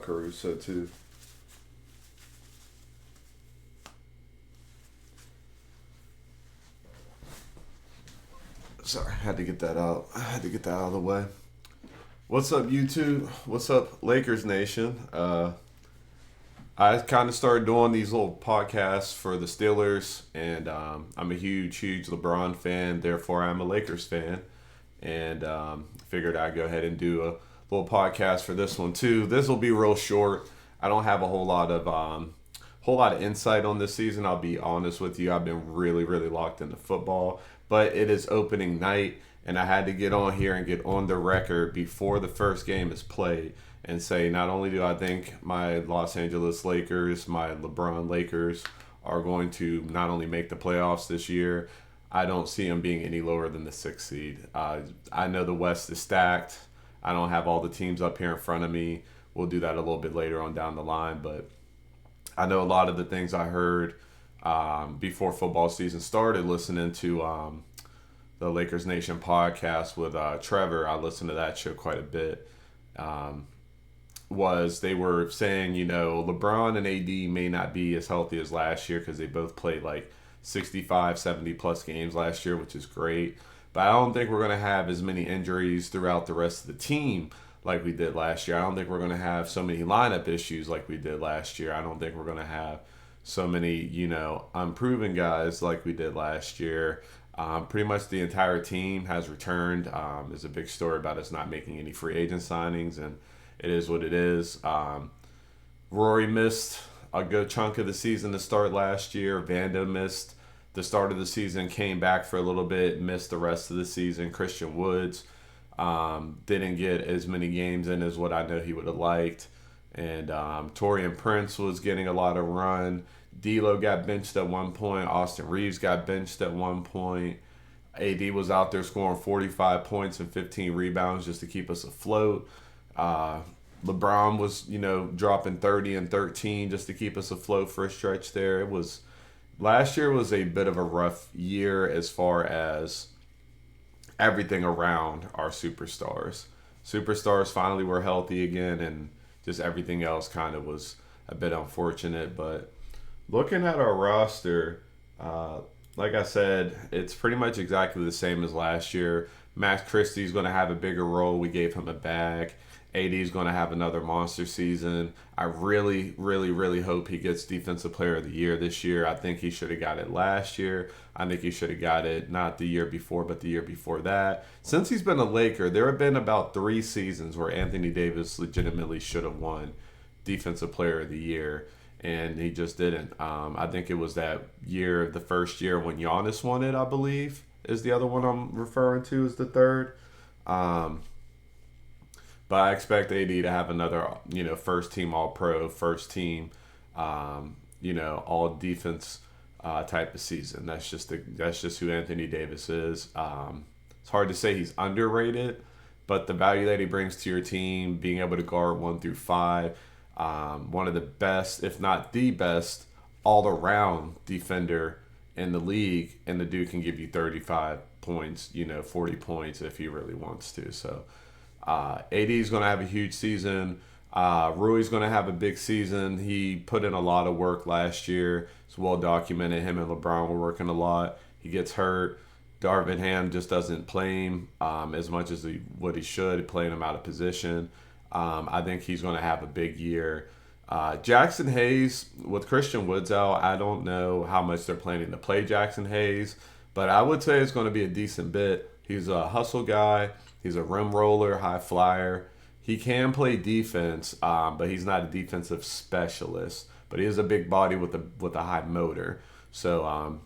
about Caruso too. Sorry, had to get that out. I had to get that out of the way. What's up, YouTube? What's up, Lakers Nation? I kind of started doing these little podcasts for the Steelers, and I'm a huge LeBron fan. Therefore, I'm a Lakers fan, and figured I'd go ahead and do a little podcast for this one too. This will be real short. I don't have a whole lot of insight on this season. I'll be honest with you. I've been really locked into football, but it is opening night, and I had to get on here and get on the record before the first game is played and say not only do I think my Los Angeles Lakers, my LeBron Lakers, are going to not only make the playoffs this year, I don't see them being any lower than the sixth seed. I know the West is stacked. I don't have all the teams up here in front of me. We'll do that a little bit later on down the line, but I know a lot of the things I heard before football season started, listening to the Lakers Nation podcast with Trevor. I listened to that show quite a bit. Was they were saying, LeBron and AD may not be as healthy as last year because they both played like 65, 70 plus games last year, which is great. But I don't think we're going to have as many injuries throughout the rest of the team like we did last year. I don't think we're going to have so many lineup issues like we did last year. I don't think we're going to have so many, unproven guys like we did last year. Pretty much the entire team has returned. There's a big story about us not making any free agent signings, and it is what it is. Rory missed a good chunk of the season to start last year. Vanda missed the start of the season, came back for a little bit, missed the rest of the season. Christian Woods didn't get as many games in as what I know he would have liked. And Torian Prince was getting a lot of run. D'Lo got benched at one point. Austin Reeves got benched at one point. AD was out there scoring 45 points and 15 rebounds just to keep us afloat. LeBron was, dropping 30 and 13 just to keep us afloat for a stretch there. Last year was a bit of a rough year as far as everything around our superstars. Superstars finally were healthy again, and just everything else kind of was a bit unfortunate. But looking at our roster, like I said, it's pretty much exactly the same as last year. Max Christie's going to have a bigger role. We gave him a bag. AD is going to have another monster season. I really hope he gets Defensive Player of the Year this year. I think he should have got it last year. I think he should have got it not the year before, but the year before that. Since he's been a Laker, there have been about 3 seasons where Anthony Davis legitimately should have won Defensive Player of the Year, and he just didn't. I think it was that year, the first year when Giannis won it, I believe, is the other one I'm referring to as the third. But I expect AD to have another, first team All Pro, first team, all defense type of season. That's just who Anthony Davis is. It's hard to say he's underrated, but the value that he brings to your team, being able to guard 1 through 5, one of the best, if not the best, all around defender in the league, and the dude can give you 35 points, 40 points if he really wants to. So. AD is going to have a huge season. Rui's going to have a big season. He put in a lot of work last year. It's well documented. Him and LeBron were working a lot. He gets hurt. Darvin Ham just doesn't play him as much as what he should, playing him out of position. I think he's going to have a big year. Jackson Hayes, with Christian Woods out, I don't know how much they're planning to play Jackson Hayes, but I would say it's going to be a decent bit. He's a hustle guy. He's a rim roller, high flyer. He can play defense, but he's not a defensive specialist. But he is a big body with a high motor. So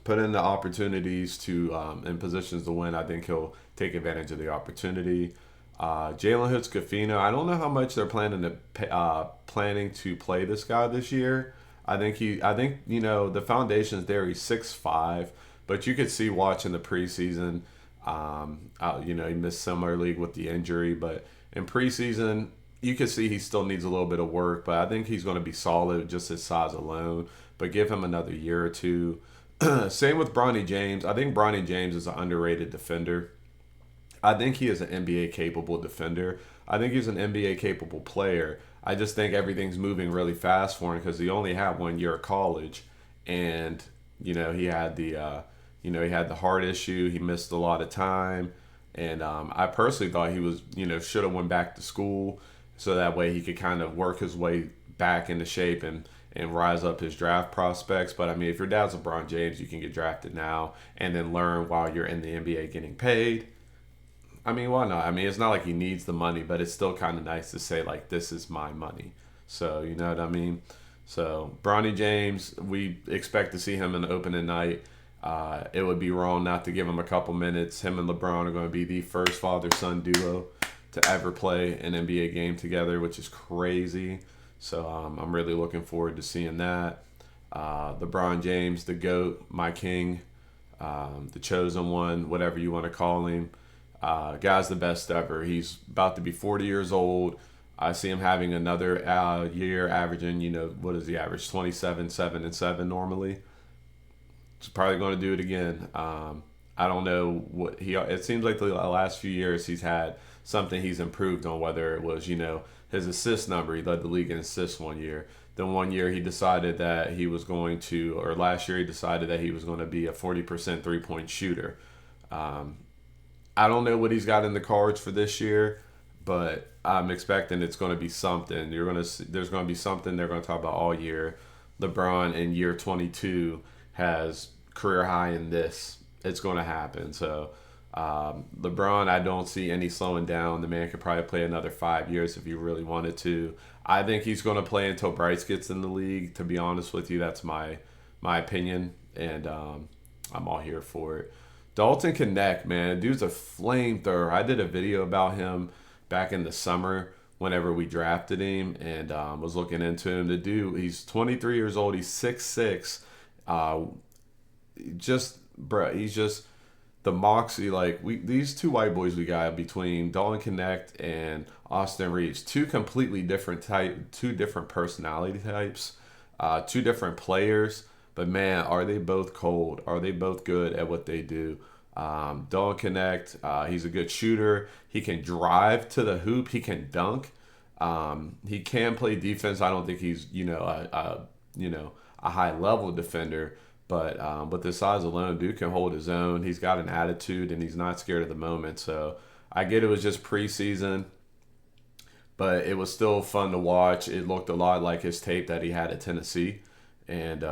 put in the opportunities in positions to win. I think he'll take advantage of the opportunity. Jalen Hoods-Skafino, I don't know how much they're planning to play this guy this year. I think the foundation's there. He's 6'5", but you could see watching the preseason. He missed Summer League with the injury, but in preseason, you can see he still needs a little bit of work, but I think he's going to be solid just his size alone. But give him another year or two. Same with Bronny James. I think Bronny James is an underrated defender. I think he is an NBA capable defender. I think he's an NBA capable player. I just think everything's moving really fast for him because he only had 1 year of college, and he had he had the heart issue. He missed a lot of time, and I personally thought he was should have went back to school so that way he could kind of work his way back into shape and rise up his draft prospects. But I mean, if your dad's LeBron James, you can get drafted now and then learn while you're in the NBA getting paid. I mean, why not? I mean, it's not like he needs the money, but it's still kind of nice to say, like, this is my money. So, you know what I mean? So, Bronny James, we expect to see him in the opening night. It would be wrong not to give him a couple minutes. Him and LeBron are going to be the first father-son duo to ever play an NBA game together, which is crazy. So, I'm really looking forward to seeing that. LeBron James, the GOAT, my king, the chosen one, whatever you want to call him. Guy's the best ever. He's about to be 40 years old. I see him having another year averaging, what does he average? 27, 7, and 7 normally. He's probably going to do it again. I don't know what it seems like the last few years he's had something he's improved on, whether it was, his assist number. He led the league in assists 1 year. Then 1 year he decided that he was going to, or last year he decided that he was going to be a 40% three-point shooter. I don't know what he's got in the cards for this year, but I'm expecting it's going to be something. There's going to be something they're going to talk about all year. LeBron in year 22 has career high in this. It's going to happen. So LeBron, I don't see any slowing down. The man could probably play another 5 years if he really wanted to. I think he's going to play until Bryce gets in the league. To be honest with you, that's my opinion, and I'm all here for it. Dalton Connect, man, dude's a flamethrower. I did a video about him back in the summer whenever we drafted him and was looking into him. The dude, he's 23 years old. He's 6'6". He's just the moxie. Like these two white boys we got between Dalton Connect and Austin Reeves, two completely different two different personality types, two different players. But man, are they both cold? Are they both good at what they do? Dalton Connect, he's a good shooter. He can drive to the hoop. He can dunk. He can play defense. I don't think he's a high level defender, but with the size alone, dude can hold his own. He's got an attitude and he's not scared of the moment. So I get it was just preseason, but it was still fun to watch. It looked a lot like his tape that he had at Tennessee, and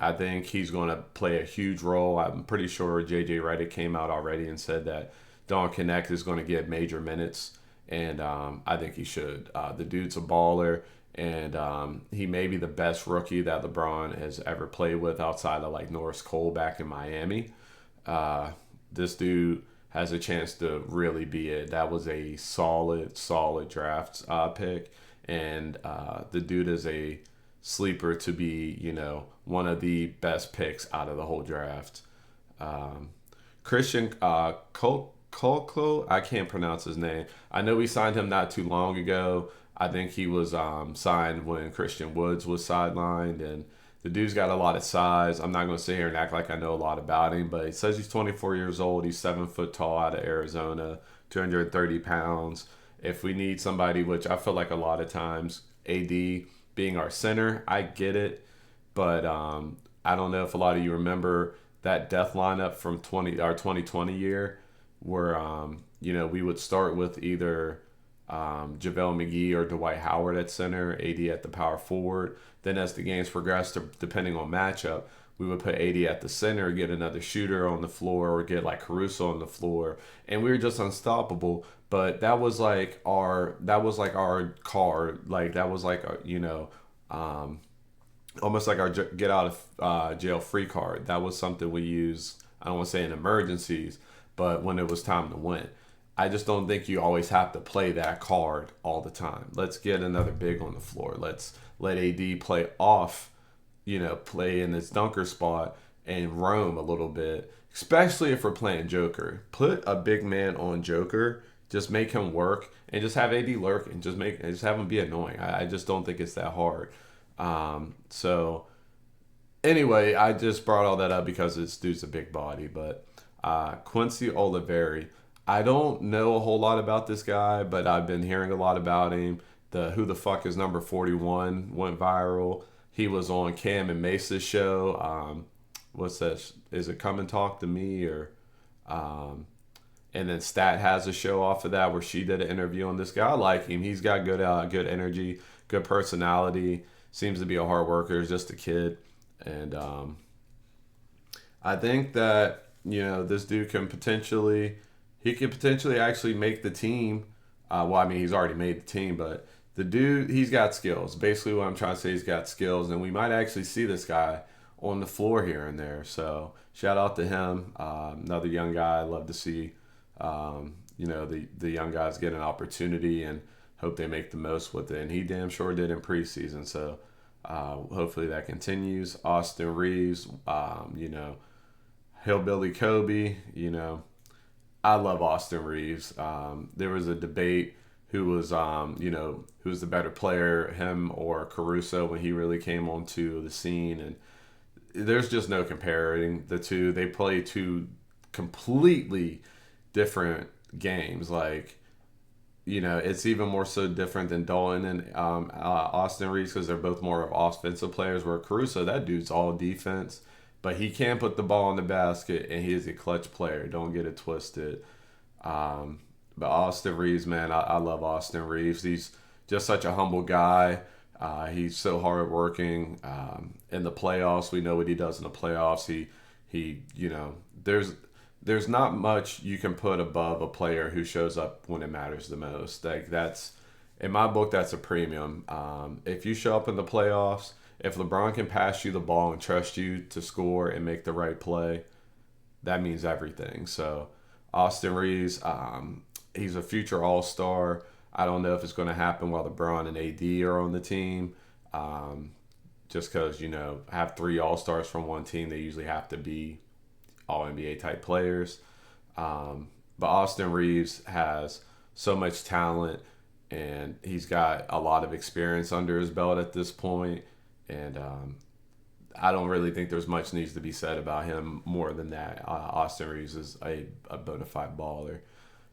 I think he's going to play a huge role. I'm pretty sure J.J. Redick came out already and said that Dalton Connect is going to get major minutes, and I think he should. The dude's a baller, and he may be the best rookie that LeBron has ever played with outside of like Norris Cole back in Miami. This dude has a chance to really be it. That was a solid draft pick, and the dude is a sleeper to be, one of the best picks out of the whole draft. Christian Kolko, I can't pronounce his name. I know we signed him not too long ago. I think he was signed when Christian Woods was sidelined, and the dude's got a lot of size. I'm not going to sit here and act like I know a lot about him, but he says he's 24 years old. He's 7 foot tall out of Arizona, 230 pounds. If we need somebody, which I feel like a lot of times, AD being our center, I get it, but I don't know if a lot of you remember that death lineup from our 2020 year, where we would start with either JaVale McGee or Dwight Howard at center, AD at the power forward. Then as the games progressed, depending on matchup, we would put AD at the center, get another shooter on the floor, or get like Caruso on the floor, and we were just unstoppable. But that was like our card, like that was like almost like our get out of jail free card. That was something we used. I don't want to say in emergencies, but when it was time to win. I just don't think you always have to play that card all the time. Let's get another big on the floor. Let's let AD play off, play in this dunker spot and roam a little bit, especially if we're playing Joker. Put a big man on Joker, just make him work, and just have AD lurk and just have him be annoying. I just don't think it's that hard. So anyway, I just brought all that up because this dude's a big body, but Quincy Oliveri, I don't know a whole lot about this guy, but I've been hearing a lot about him. the Who the Fuck is Number 41 went viral. He was on Cam and Mesa's show. What's that? Is it Come and Talk to Me or um, and then Stat has a show off of that where she did an interview on this guy. I like him. He's got good energy, good personality. Seems to be a hard worker. He's just a kid, and I think that this dude he could potentially actually make the team. Well, I mean, he's already made the team, but the dude, he's got skills. Basically, what I'm trying to say, he's got skills, and we might actually see this guy on the floor here and there. So shout out to him. Another young guy. I love to see, the young guys get an opportunity and hope they make the most with it. And he damn sure did in preseason. So hopefully that continues. Austin Reeves, Hillbilly Kobe, I love Austin Reeves. There was a debate who's the better player, him or Caruso, when he really came onto the scene. And there's just no comparing the two. They play two completely different games. Like, it's even more so different than Dolan and Austin Reeves because they're both more of offensive players. Where Caruso, that dude's all defense, but he can put the ball in the basket and he is a clutch player. Don't get it twisted. But Austin Reeves, man, I love Austin Reeves. He's just such a humble guy. He's so hardworking. In the playoffs, we know what he does in the playoffs. There's not much you can put above a player who shows up when it matters the most. Like that's, in my book, that's a premium. If you show up in the playoffs, if LeBron can pass you the ball and trust you to score and make the right play, that means everything. So Austin Reeves, he's a future All-Star. I don't know if it's going to happen while LeBron and AD are on the team. Just because, have three All-Stars from one team, they usually have to be all NBA type players. But Austin Reeves has so much talent and he's got a lot of experience under his belt at this point. And I don't really think there's much needs to be said about him more than that. Austin Reeves is a bona fide baller.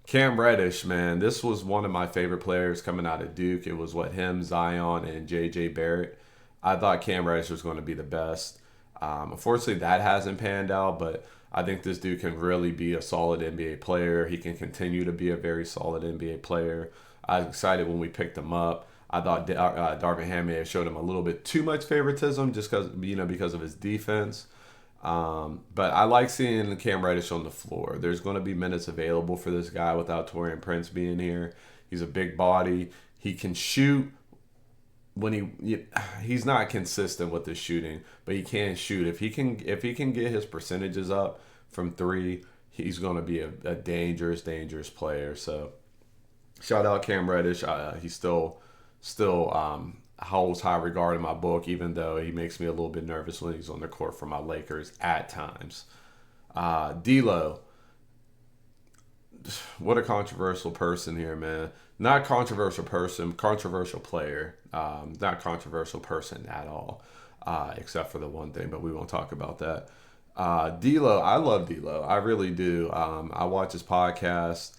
Cam Reddish, man, this was one of my favorite players coming out of Duke. It was him, Zion, and J.J. Barrett. I thought Cam Reddish was going to be the best. Unfortunately, that hasn't panned out, but I think this dude can really be a solid NBA player. He can continue to be a very solid NBA player. I was excited when we picked him up. I thought Darvin Ham may have showed him a little bit too much favoritism just because of his defense. But I like seeing Cam Reddish on the floor. There's going to be minutes available for this guy without Taurean Prince being here. He's a big body. He can shoot when he's not consistent with his shooting, but he can shoot. If he can get his percentages up from three, he's going to be a dangerous player. So shout out Cam Reddish. He's still holds high regard in my book, even though he makes me a little bit nervous when he's on the court for my Lakers at times. D'Lo, what a controversial person here, man. Not controversial person, controversial player. Not controversial person at all, except for the one thing, but we won't talk about that. D'Lo, I love D'Lo. I really do. I watch his podcast.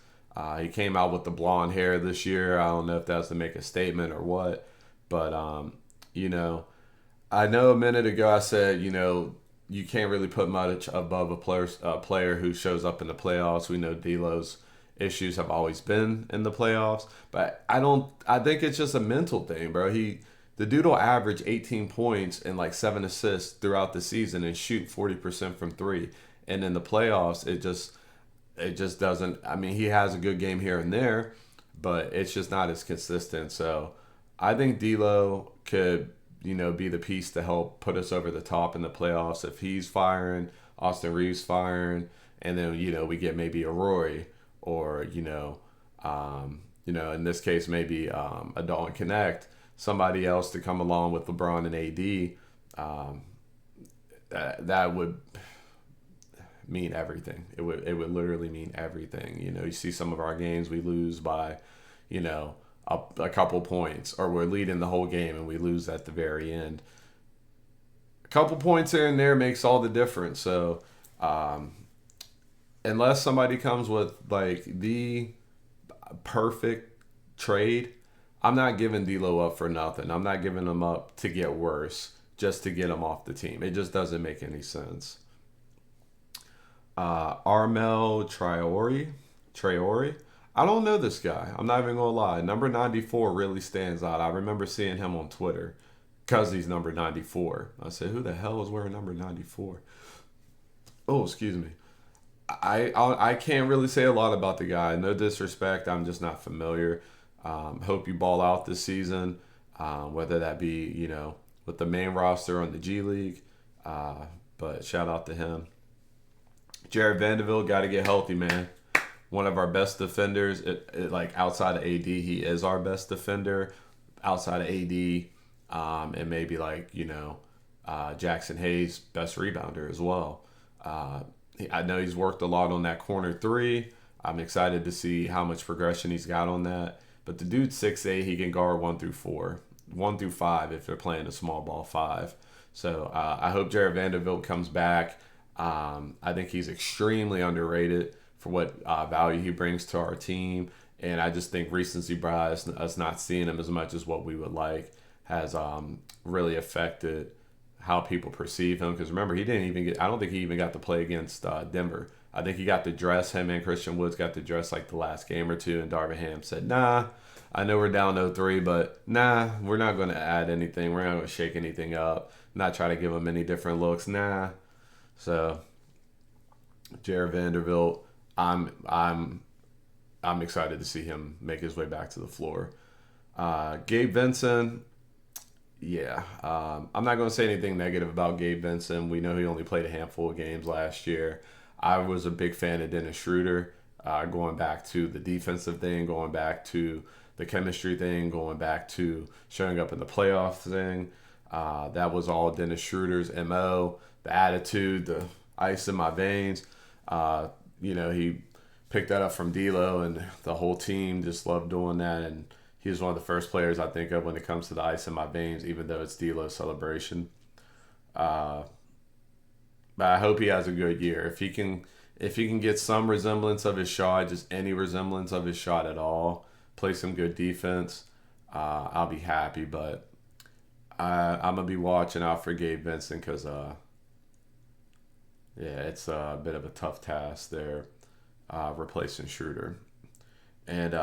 He came out with the blonde hair this year. I don't know if that's to make a statement or what, but I know a minute ago I said, you can't really put much above a player who shows up in the playoffs. We know D'Lo's issues have always been in the playoffs, but I think it's just a mental thing, bro. The dude will average 18 points and like 7 assists throughout the season and shoot 40% from three. And in the playoffs, it just doesn't. I mean, he has a good game here and there, but it's just not as consistent. So I think D'Lo could, be the piece to help put us over the top in the playoffs. If he's firing, Austin Reeves firing, and then, we get maybe a Roy or, in this case, maybe a Dalton Connect, somebody else to come along with LeBron and AD, that would mean everything. It would literally mean everything. You see some of our games we lose by, a couple points, or we're leading the whole game and we lose at the very end. A couple points here and there makes all the difference. So unless somebody comes with like the perfect trade, I'm not giving D'Lo up for nothing. I'm not giving him up to get worse, just to get him off the team. It just doesn't make any sense. Armel Traore. I don't know this guy. I'm not even gonna lie. Number 94 really stands out. I remember seeing him on Twitter because he's number 94. I said, "Who the hell is wearing number 94?" Oh, excuse me. I can't really say a lot about the guy. No disrespect. I'm just not familiar. Hope you ball out this season, whether that be with the main roster on the G League. But shout out to him. Jared Vanderbilt got to get healthy, man. One of our best defenders. Like outside of AD, he is our best defender. Outside of AD, and maybe Jackson Hayes, best rebounder as well. I know he's worked a lot on that corner three. I'm excited to see how much progression he's got on that. But the dude's 6'8", he can guard 1 through 4, 1 through 5 if they're playing a small ball 5. So I hope Jared Vanderbilt comes back. I think he's extremely underrated for what value he brings to our team. And I just think recency bias, us not seeing him as much as what we would like, has really affected how people perceive him. Because remember, he didn't even get, I don't think he even got to play against Denver. I think he got to dress, him and Christian Woods got to dress like the last game or two. And Darvin Ham said, nah, I know we're down 0-3, but nah, we're not going to add anything. We're not going to shake anything up. Not try to give him any different looks. Nah. So, Jared Vanderbilt, I'm excited to see him make his way back to the floor. Gabe Vincent, yeah, I'm not going to say anything negative about Gabe Vincent. We know he only played a handful of games last year. I was a big fan of Dennis Schroeder, going back to the defensive thing, going back to the chemistry thing, going back to showing up in the playoff thing. That was all Dennis Schroeder's MO, the attitude, the ice in my veins. He picked that up from D'Lo, and the whole team just loved doing that. And he was one of the first players I think of when it comes to the ice in my veins, even though it's D'Lo's celebration. But I hope he has a good year. If he can get some resemblance of his shot, just any resemblance of his shot at all, play some good defense, I'll be happy. But I'm gonna be watching out for Gabe Vincent because it's a bit of a tough task there, replacing Schroeder. And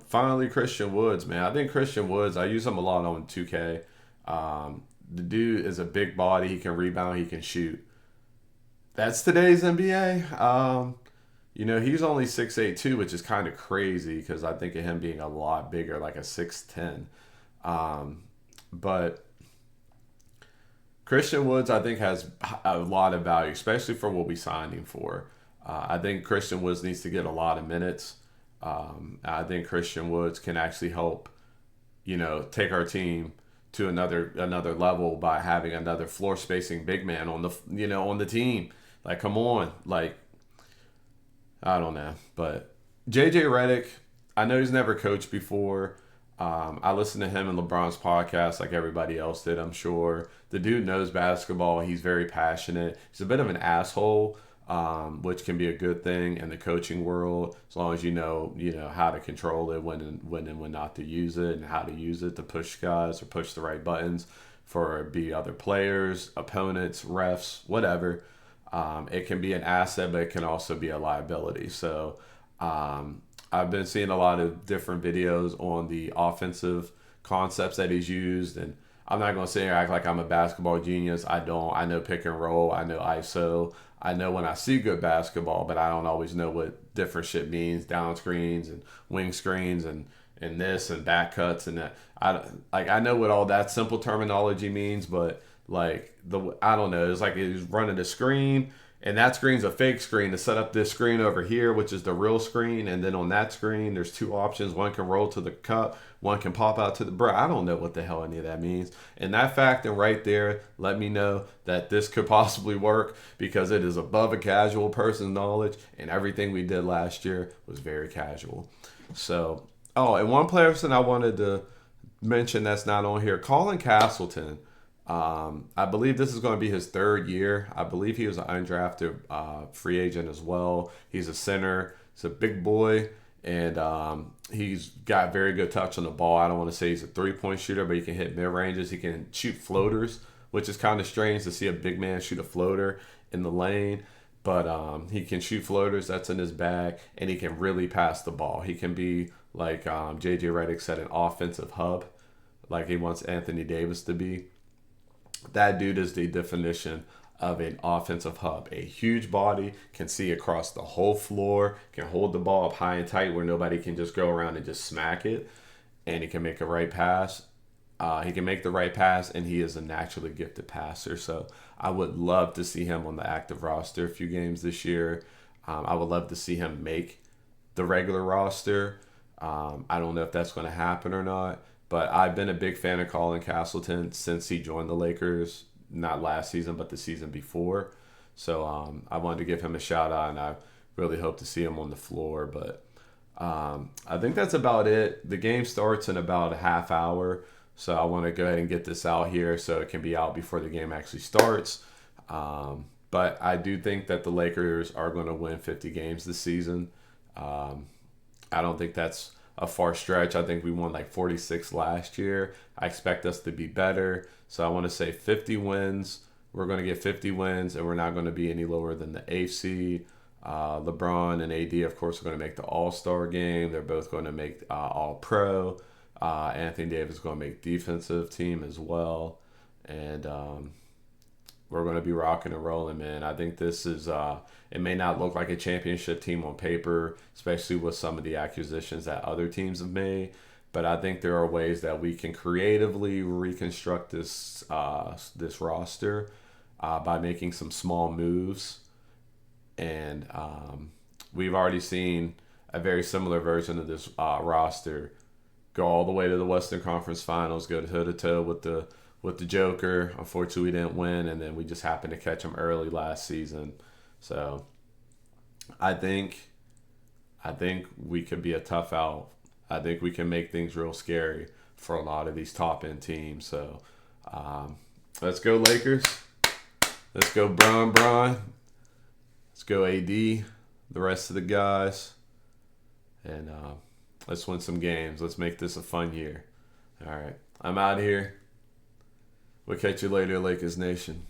finally, Christian Woods, man. I think Christian Woods, I use him a lot on 2K. The dude is a big body. He can rebound. He can shoot. That's today's NBA. He's only 6'8" too, which is kind of crazy because I think of him being a lot bigger, like a 6'10". But Christian Woods, I think, has a lot of value, especially for what we signed him for. I think Christian Woods needs to get a lot of minutes. I think Christian Woods can actually help, take our team to another level by having another floor spacing big man on the team. Like, come on, like, I don't know, but JJ Redick, I know he's never coached before. I listened to him and LeBron's podcast like everybody else did, I'm sure. The dude knows basketball. He's very passionate. He's a bit of an asshole, which can be a good thing in the coaching world, as long as you know how to control it, when and when not to use it, and how to use it to push guys or push the right buttons for be other players, opponents, refs, whatever. It can be an asset, but it can also be a liability. So I've been seeing a lot of different videos on the offensive concepts that he's used, and I'm not going to sit here and act like I'm a basketball genius. I don't. I know pick and roll. I know ISO. I know when I see good basketball, but I don't always know what different shit means. Down screens and wing screens and this and back cuts and that. I know what all that simple terminology means, but I don't know. It's like he's running a screen, and that screen's a fake screen to set up this screen over here, which is the real screen. And then on that screen, there's two options. One can roll to the cup. One can pop out to the... Bro, I don't know what the hell any of that means. And that fact and right there let me know that this could possibly work, because it is above a casual person's knowledge, and everything we did last year was very casual. So, and one person I wanted to mention that's not on here, Colin Castleton. I believe this is going to be his third year. I believe he was an undrafted free agent as well. He's a center. He's a big boy. and he's got very good touch on the ball. I don't want to say he's a 3-point shooter, but he can hit mid ranges. He can shoot floaters, which is kind of strange to see a big man shoot a floater in the lane. But he can shoot floaters. That's in his bag, and he can really pass the ball. He can be like JJ Redick said, an offensive hub, like he wants Anthony Davis to be. That dude is the definition of an offensive hub. A huge body, can see across the whole floor, can hold the ball up high and tight where nobody can just go around and just smack it, and he can make a right pass. He can make the right pass, and he is a naturally gifted passer. So I would love to see him on the active roster a few games this year. I would love to see him make the regular roster. I don't know if that's going to happen or not, but I've been a big fan of Colin Castleton since he joined the Lakers, not last season, but the season before. So I wanted to give him a shout out, and I really hope to see him on the floor. But I think that's about it. The game starts in about a half hour. So I want to go ahead and get this out here so it can be out before the game actually starts. But I do think that the Lakers are going to win 50 games this season. I don't think that's a far stretch. I think we won like 46 last year. I expect us to be better. So I want to say 50 wins. We're going to get 50 wins, and we're not going to be any lower than the 8th seed. LeBron and AD, of course, are going to make the All-Star game. They're both going to make All-Pro. Anthony Davis is going to make defensive team as well. And we're going to be rocking and rolling, man. I think this is, it may not look like a championship team on paper, especially with some of the acquisitions that other teams have made. But I think there are ways that we can creatively reconstruct this roster by making some small moves. And we've already seen a very similar version of this roster go all the way to the Western Conference Finals, go toe to toe with the Joker. Unfortunately, we didn't win, and then we just happened to catch him early last season. So I think we could be a tough out. I think we can make things real scary for a lot of these top end teams. So let's go Lakers. Let's go Bron. Let's go AD. The rest of the guys, and let's win some games. Let's make this a fun year. All right, I'm out of here. We'll catch you later, Lakers Nation.